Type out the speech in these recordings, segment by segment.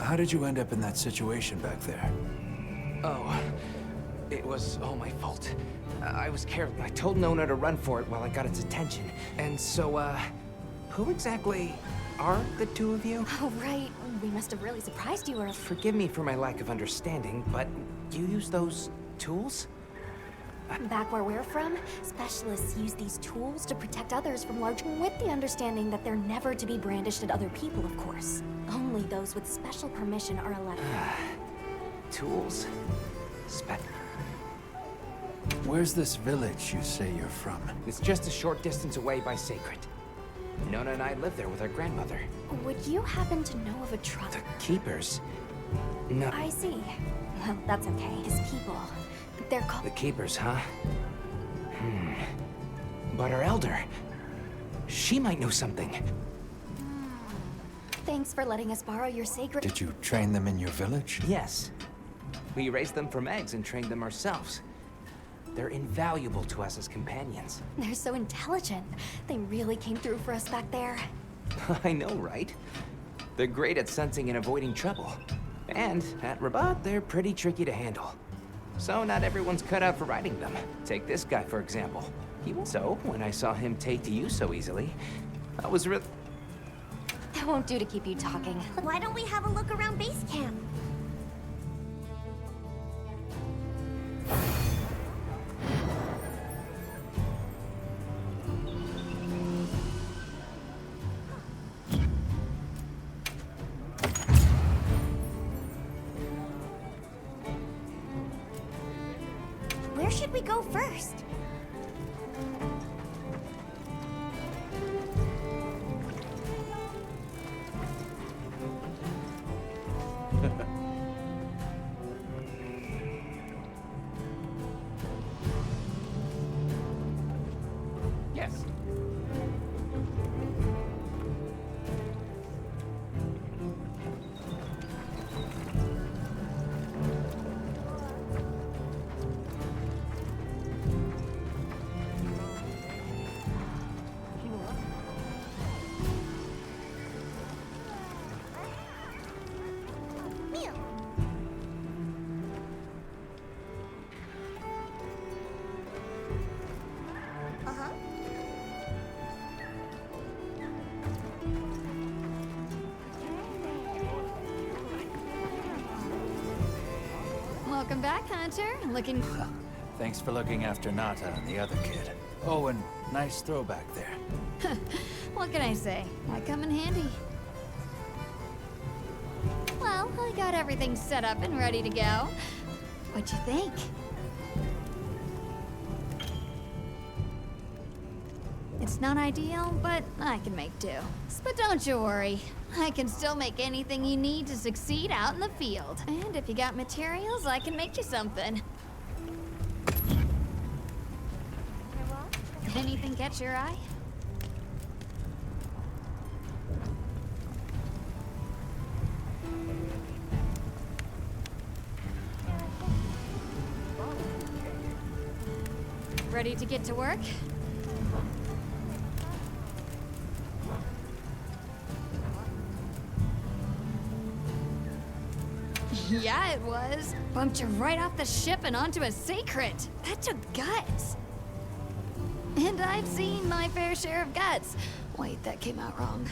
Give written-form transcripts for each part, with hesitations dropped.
How did you end up in that situation back there? Oh, it was all my fault. I was careless. I told Nona to run for it while I got its attention. And so, who exactly are the two of you? Oh, right. We must have really surprised you earlier. Forgive me for my lack of understanding, but you use those tools? Back where we're from, specialists use these tools to protect others from large, with the understanding that they're never to be brandished at other people, of course. Only those with special permission are allowed. Tools? Where's this village you say you're from? It's just a short distance away by Sacred. Nona and I live there with our grandmother. Would you happen to know of a truck? The Keepers? No. I see. Well, that's okay. His people. They're called... The Keepers, huh? But our elder... she might know something. Thanks for letting us borrow your sacred... Did you train them in your village? Yes. We raised them from eggs and trained them ourselves. They're invaluable to us as companions. They're so intelligent. They really came through for us back there. I know, right? They're great at sensing and avoiding trouble. And at Rabat, they're pretty tricky to handle. So not everyone's cut out for riding them. Take this guy, for example. So, when I saw him take to you so easily, I was That won't do to keep you talking. Why don't we have a look around base camp? Where should we go first? Yes. Uh-huh. Welcome back, Hunter. Looking... Thanks for looking after Nata and the other kid. Oh, and nice throwback there. What can I say? I come in handy. Well, I got everything set up and ready to go. What'd you think? It's not ideal, but I can make do. But don't you worry. I can still make anything you need to succeed out in the field. And if you got materials, I can make you something. Did anything catch your eye? Ready to get to work? Yeah, it was. Bumped you right off the ship and onto a sacred. That took guts. And I've seen my fair share of guts. Wait, that came out wrong.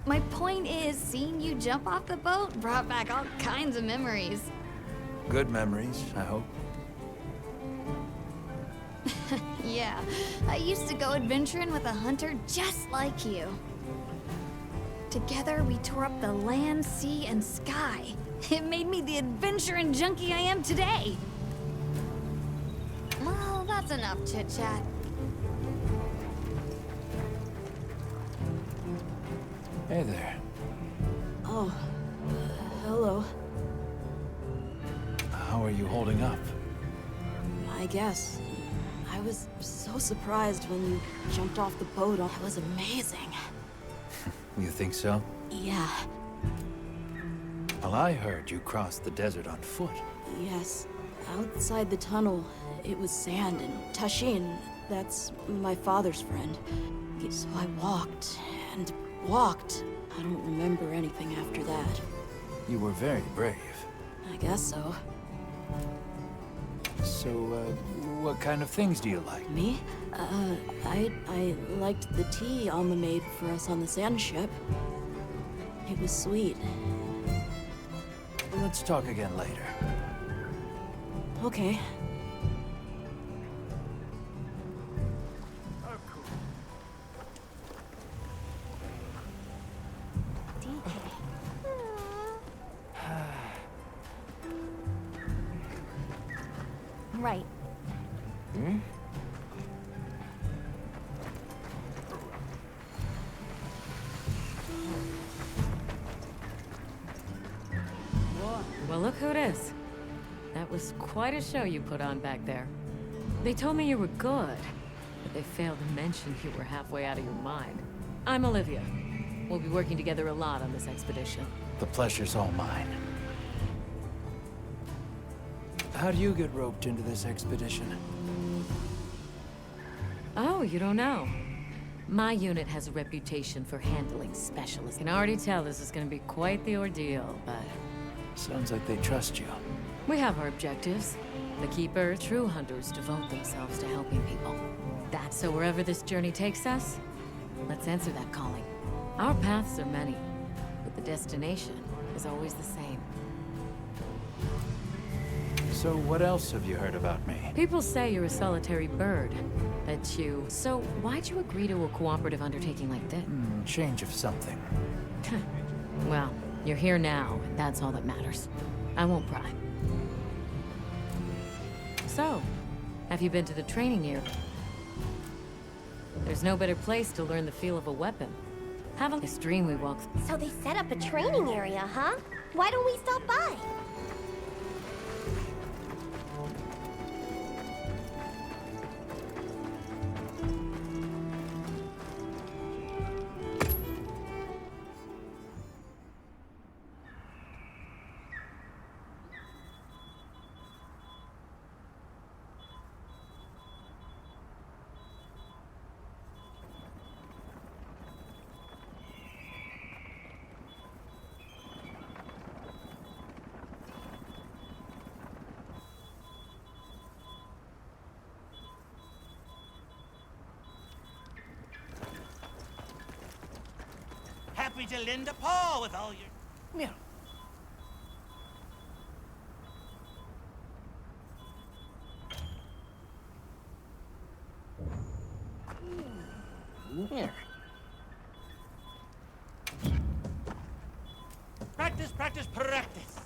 My point is, seeing you jump off the boat brought back all kinds of memories. Good memories, I hope. Yeah, I used to go adventuring with a hunter just like you. Together, we tore up the land, sea, and sky. It made me the adventuring junkie I am today. Well, that's enough chit-chat. Hey there. Oh, hello. How are you holding up? I guess. I was so surprised when you jumped off the boat. It was amazing. You think so? Yeah, Well, I heard you crossed the desert on foot. yes. Outside the tunnel, it was sand, and Tashin, that's my father's friend. So I walked and walked. I don't remember anything after that. You were very brave. I guess so. So, what kind of things do you like? Me? I liked the tea Alma made for us on the sand ship. It was sweet. Let's talk again later. Okay. DK. Right. Hmm? Well, look who it is. That was quite a show you put on back there. They told me you were good, but they failed to mention you were halfway out of your mind. I'm Olivia. We'll be working together a lot on this expedition. The pleasure's all mine. How do you get roped into this expedition? Oh, you don't know? My unit has a reputation for handling specialists. I can already tell this is gonna be quite the ordeal, but Sounds like they trust you. we have our objectives. The Keepers, true hunters, devote themselves to helping people. So wherever this journey takes us, let's answer that calling. Our paths are many, but the destination is always the same. So what else have you heard about me? People say you're a solitary bird. So why'd you agree to a cooperative undertaking like this? Change of something. Well, you're here now, and that's all that matters. I won't pry. So, have you been to the training area? There's no better place to learn the feel of a weapon. Have a stream we walk through. So they set up a training area, huh? Why don't we stop by? Happy to lend a paw with all your... Yeah. Here. Practice, practice, practice.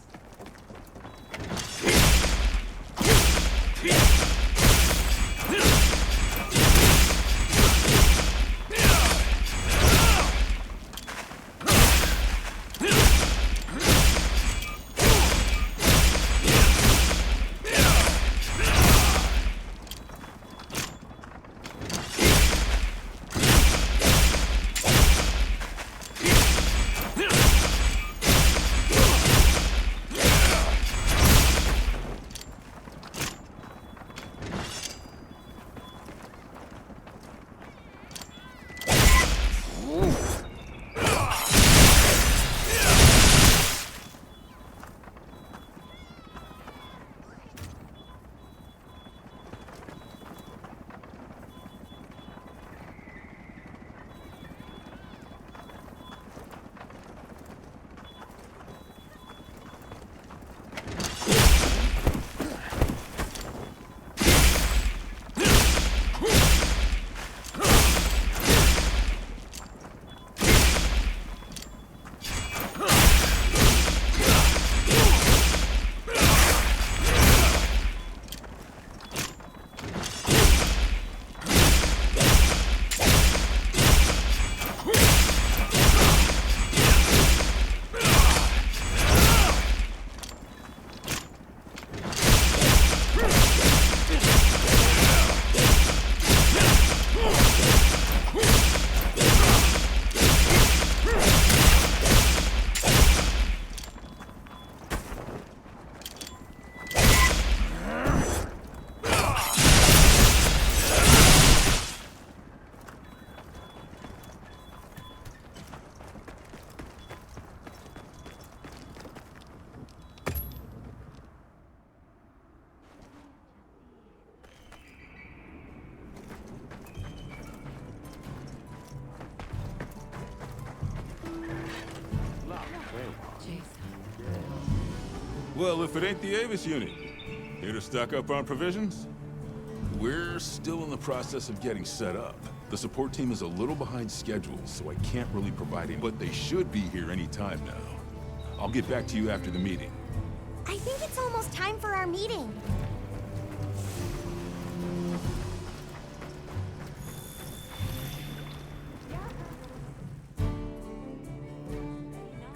Well, if it ain't the Avis unit, here to stock up on provisions? We're still in the process of getting set up. The support team is a little behind schedule, so I can't really provide it, but they should be here any time now. I'll get back to you after the meeting. I think it's almost time for our meeting.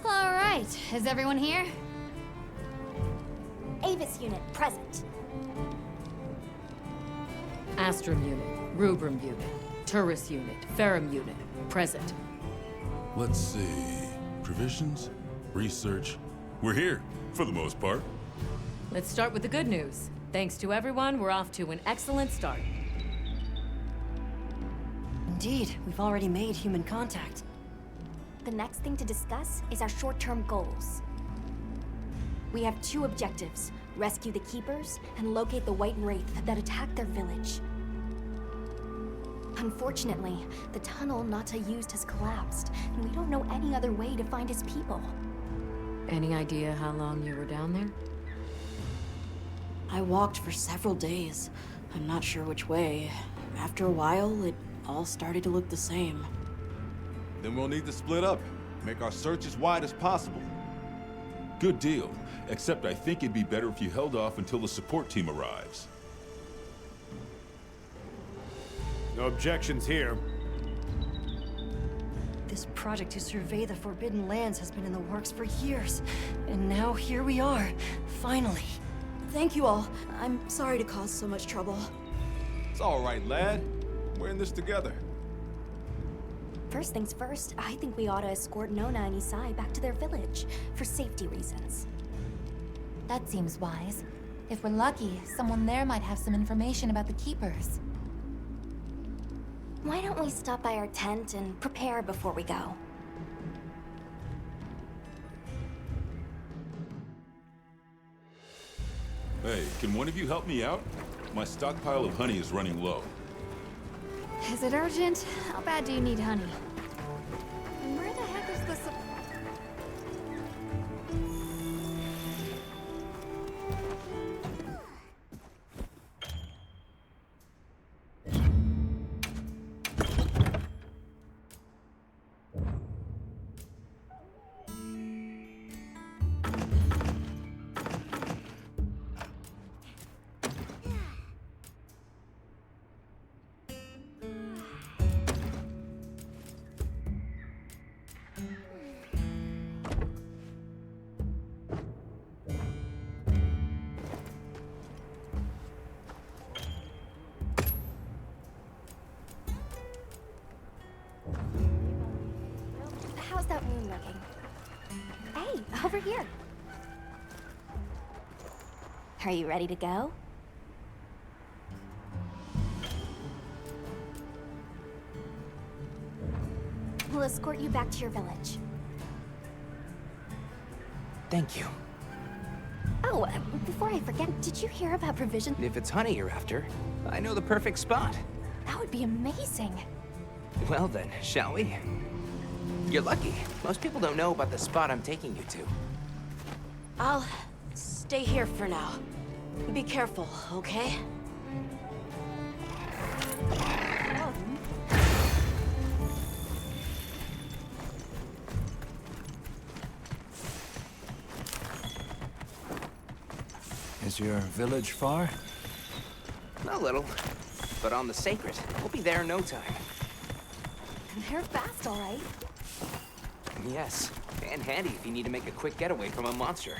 All right, is everyone here? Avis unit, present. Astrum unit, Rubrum unit, Turris unit, Ferrum unit, present. Let's see. Provisions? Research? We're here, for the most part. Let's start with the good news. Thanks to everyone, we're off to an excellent start. Indeed, we've already made human contact. The next thing to discuss is our short-term goals. We have two objectives: rescue the Keepers and locate the White Wraith that attacked their village. Unfortunately, the tunnel Nata used has collapsed, and we don't know any other way to find his people. Any idea how long you were down there? I walked for several days. I'm not sure which way. After a while, it all started to look the same. Then we'll need to split up. Make our search as wide as possible. Good deal. Except I think it'd be better if you held off until the support team arrives. No objections here. This project to survey the Forbidden Lands has been in the works for years. And now here we are, finally. Thank you all. I'm sorry to cause so much trouble. It's all right, lad. We're in this together. First things first, I think we ought to escort Nona and Isai back to their village, for safety reasons. That seems wise. If we're lucky, someone there might have some information about the Keepers. Why don't we stop by our tent and prepare before we go? Hey, can one of you help me out? My stockpile of honey is running low. Is it urgent? How bad do you need honey? And where the heck is the How's that wound looking? Hey, over here. Are you ready to go? We'll escort you back to your village. Thank you. Oh, before I forget, did you hear about provision? If it's honey you're after, I know the perfect spot. That would be amazing. Well then, shall we? You're lucky. Most people don't know about the spot I'm taking you to. I'll stay here for now. Be careful, okay? Is your village far? A little, but on the sacred. We'll be there in no time. They're fast, all right. Yes, and handy if you need to make a quick getaway from a monster.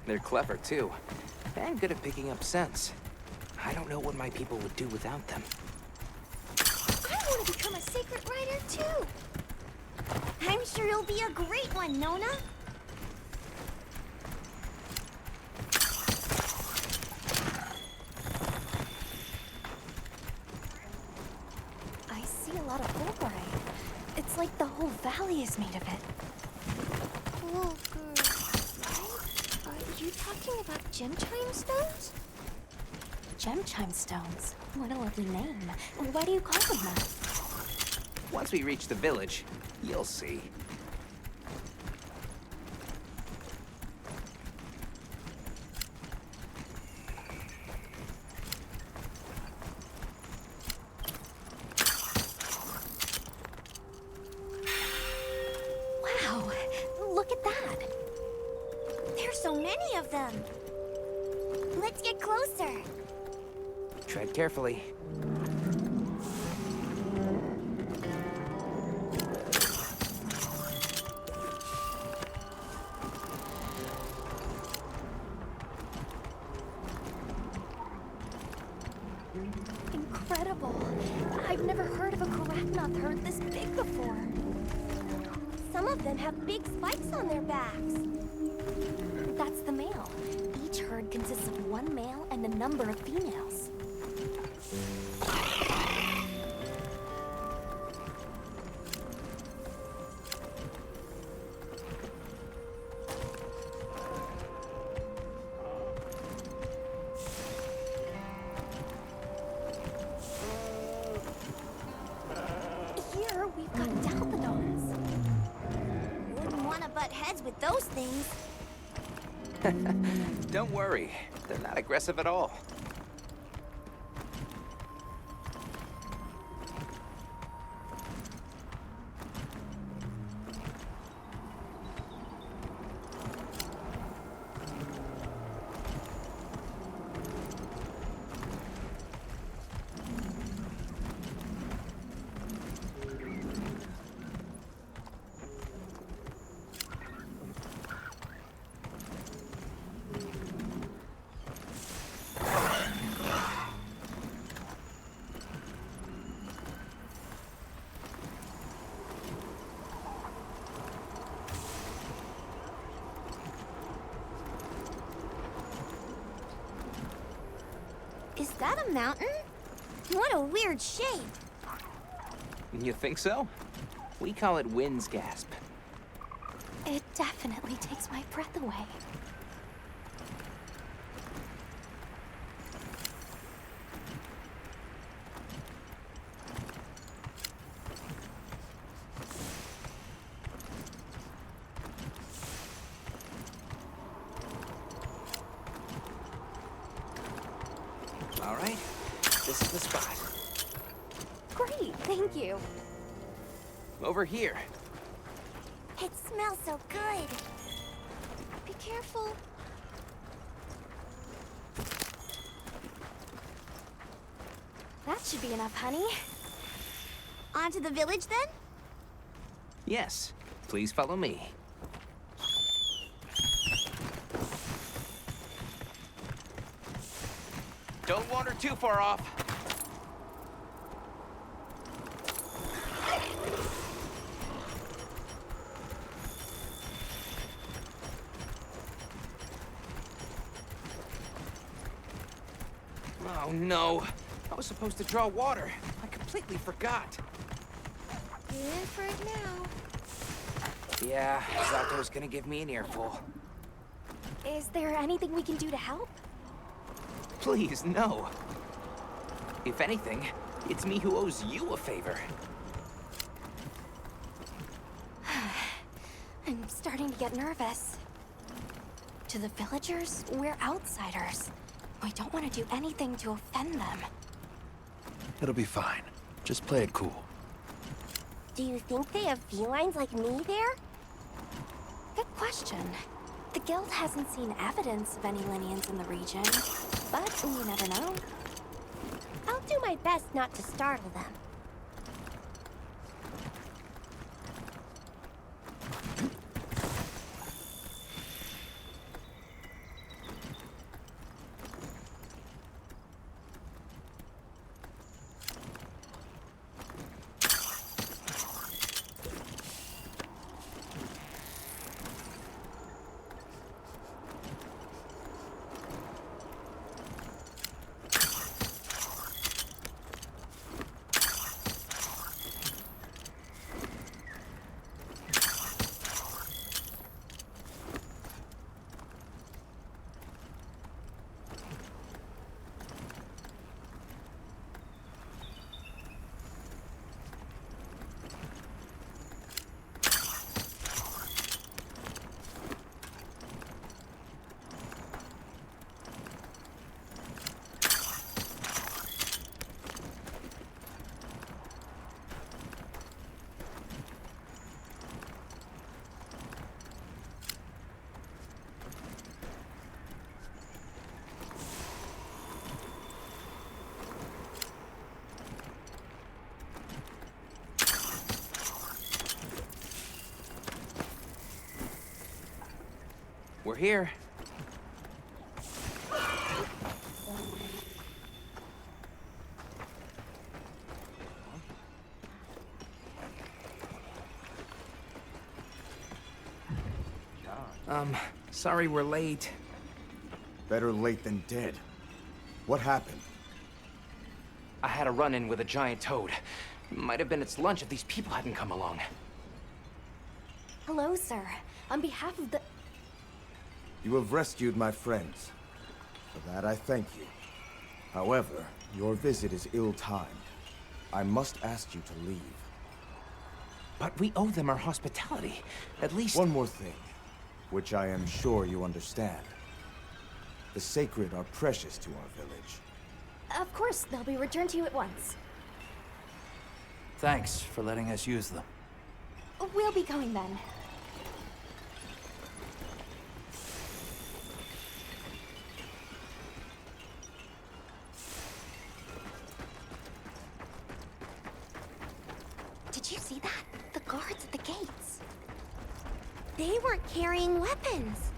They're clever, too, and good at picking up scents. I don't know what my people would do without them. I want to become a sacred rider, too. I'm sure you'll be a great one, Nona. I see a lot of fulgurite. It's like the whole valley is made of it. Are you talking about gem chime stones? Gem chime stones. What a lovely name. Why do you call them that? Once we reach the village, you'll see. awesome! Let's get closer. Tread carefully. Incredible. I've never heard of a Karachnoth herd this big before. Some of them have big spikes on their backs. That's the male. Each herd consists of one male and a number of females. Here we've got Dalphodons. Wouldn't want to butt heads with those things. Don't worry, they're not aggressive at all. Is that a mountain? What a weird shape. You think so? We call it Wind's Gasp. It definitely takes my breath away. All right, this is the spot. Great, thank you. Over here. It smells so good. Be careful. That should be enough, honey. On to the village then? Yes, please follow me. Don't wander too far off. Oh no, I was supposed to draw water. I completely forgot. You're in for it now. Yeah, Zato's gonna give me an earful. Is there anything we can do to help? Please, no. If anything, it's me who owes you a favor. I'm starting to get nervous. To the villagers, we're outsiders. We don't want to do anything to offend them. It'll be fine. Just play it cool. Do you think they have felines like me there? Good question. The guild hasn't seen evidence of any Linians in the region, but you never know. I'll do my best not to startle them. We're here. Sorry we're late. Better late than dead. What happened? I had a run-in with a giant toad. Might have been its lunch if these people hadn't come along. Hello, sir. On behalf of the... You have rescued my friends. For that I thank you. However, your visit is ill-timed. I must ask you to leave. But we owe them our hospitality. At least... One more thing, which I am sure you understand. The sacred are precious to our village. Of course, they'll be returned to you at once. Thanks for letting us use them. We'll be going then. Did you see that? The guards at the gates. They weren't carrying weapons.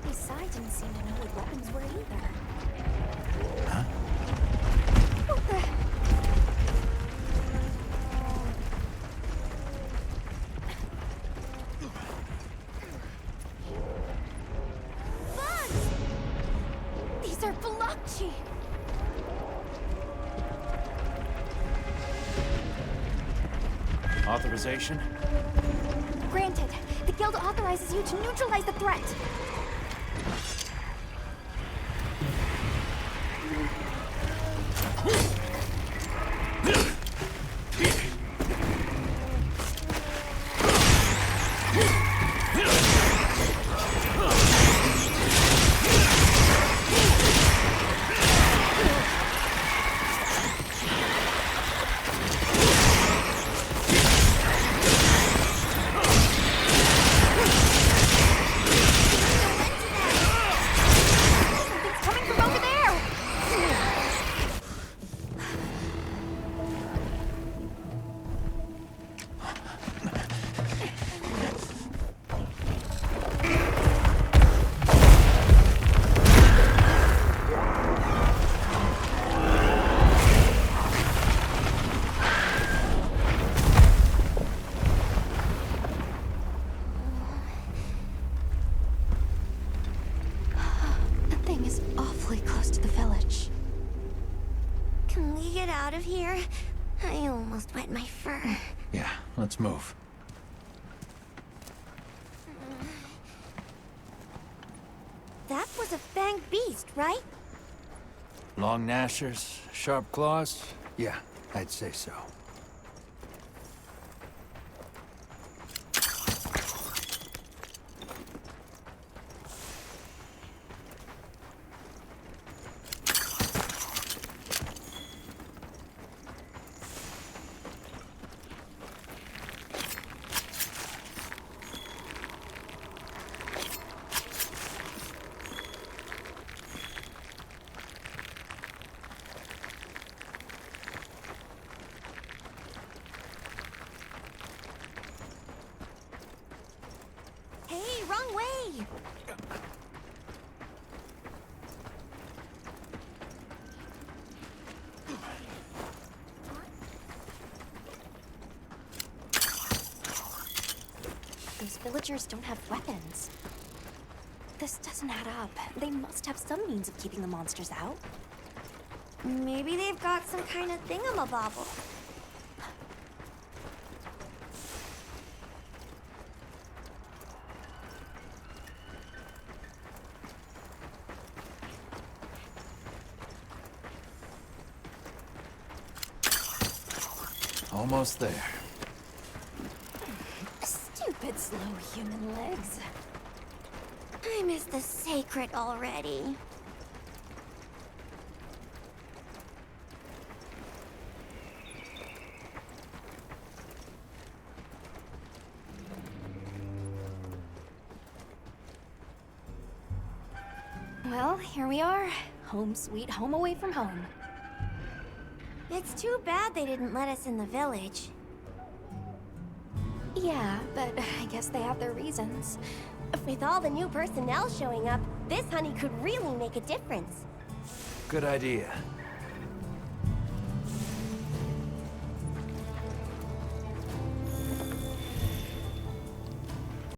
Besides, didn't seem to know what weapons were either. Huh? What the... Bugs! These are Velocci! Authorization? Granted. The guild authorizes you to neutralize the threat. Out of here. I almost wet my fur. Yeah, let's move. That was a fanged beast, right? Long gnashers, sharp claws? Yeah, I'd say so. Hey, wrong way! Those villagers don't have weapons. This doesn't add up. They must have some means of keeping the monsters out. Maybe they've got some kind of thingamabobble. Almost there. Stupid slow human legs. I miss the sacred already. Well, here we are. Home sweet home away from home. It's too bad they didn't let us in the village. Yeah, but I guess they have their reasons. With all the new personnel showing up, this honey could really make a difference. Good idea.